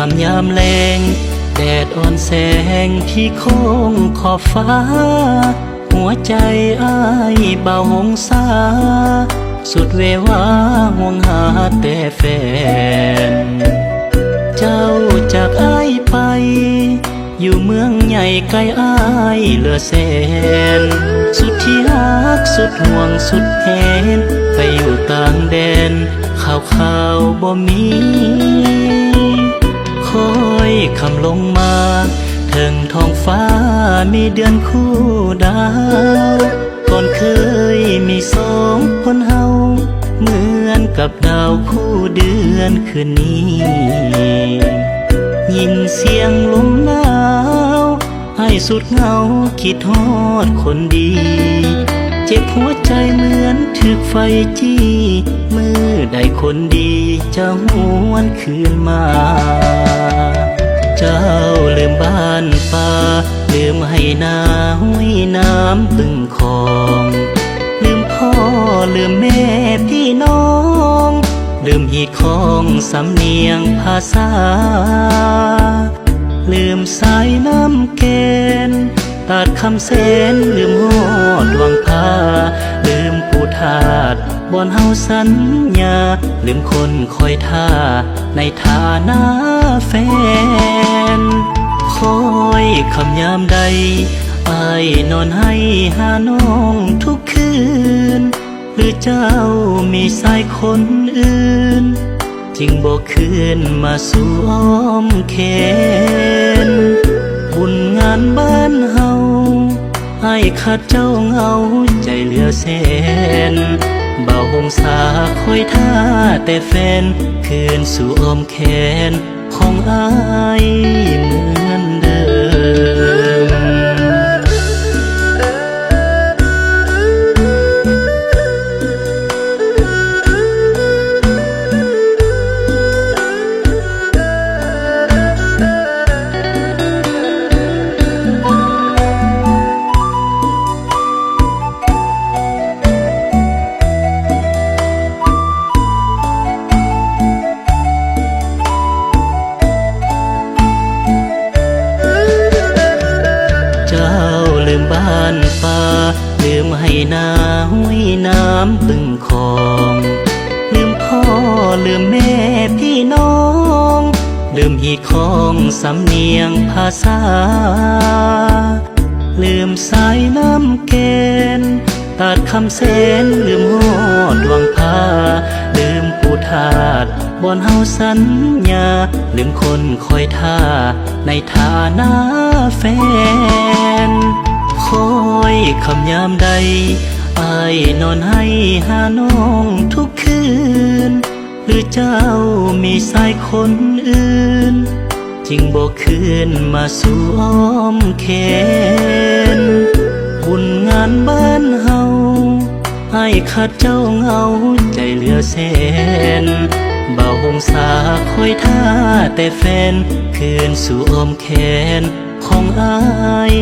คำยามแลงแดดอ่อนแสงที่โค้งขอบฟ้าหัวใจอ้ายเบาหงสาสุดเววาห่วงหาแต่แฟนเจ้าจากอ้ายไปอยู่เมืองใหญ่ไกลอ้ายเหลือแสนสุดที่รักสุดห่วงสุดแหนไปอยู่ต่างแดนข่าวบ่มีคอยคำลงมาถึงท้องฟ้ามีเดือนคู่ดาวก่อนเคยมีสองคนเฮาเหมือนกับดาวคู่เดือนคืนนี้ยินเสียงลมหนาวให้สุดเหงาคิดฮอดคนดีเจ็บหัวใจเหมือนถูกไฟจี้มือได้คนดีจะหวนคืนมาเจ้าลืมบ้านป่าลืมให้นาห้วยน้ำบึงคองลืมพ่อลืมแม่พี่น้องลืมหีดของสำเนียงภาษาลืมสายน้ำเกณฑ์ตัดคำเส้นลืมหอดวังพาลืมผู้ทาสบอนเฮาสัญญาลืมคนคอยท่าในฐานะแฟนคอยคำยามใดอ้ายนอนให้หาน้องทุกคืนหรือเจ้ามีสายคนอื่นจึงบอกคืนมาสู่อ้อมแขนบุญงานบ้านเฮาให้ขาดเจ้าเงาใจเหลือแสนเบาหงสาคอยท่าแต่แฟนคืนสู่อ้อมแขนของอ้ายเหมือนเดิมบ้านป่าลืมให้นาห้วยน้ำบึงคองลืมพ่อลืมแม่พี่น้องลืมหีดของสำเนียงภาษาลืมสายน้ำเกณฑ์ตัดคำเส้นลืมหอดวังพาลืมผู้ทาสบอนเฮาสัญญาลืมคนคอยท่าในฐานะแฟนคอยคำยามใดอ้ายนอนให้หาน้องทุกคืนหรือเจ้ามีสายคนอื่นจึงบอกคืนมาสู่อ้อมแขนบุญงานบ้านเฮาให้ขาดเจ้าเงาใจเหลือแสนเบาหงสาคอยท่าแต่แฟนคืนสู่อ้อมแขนของอ้าย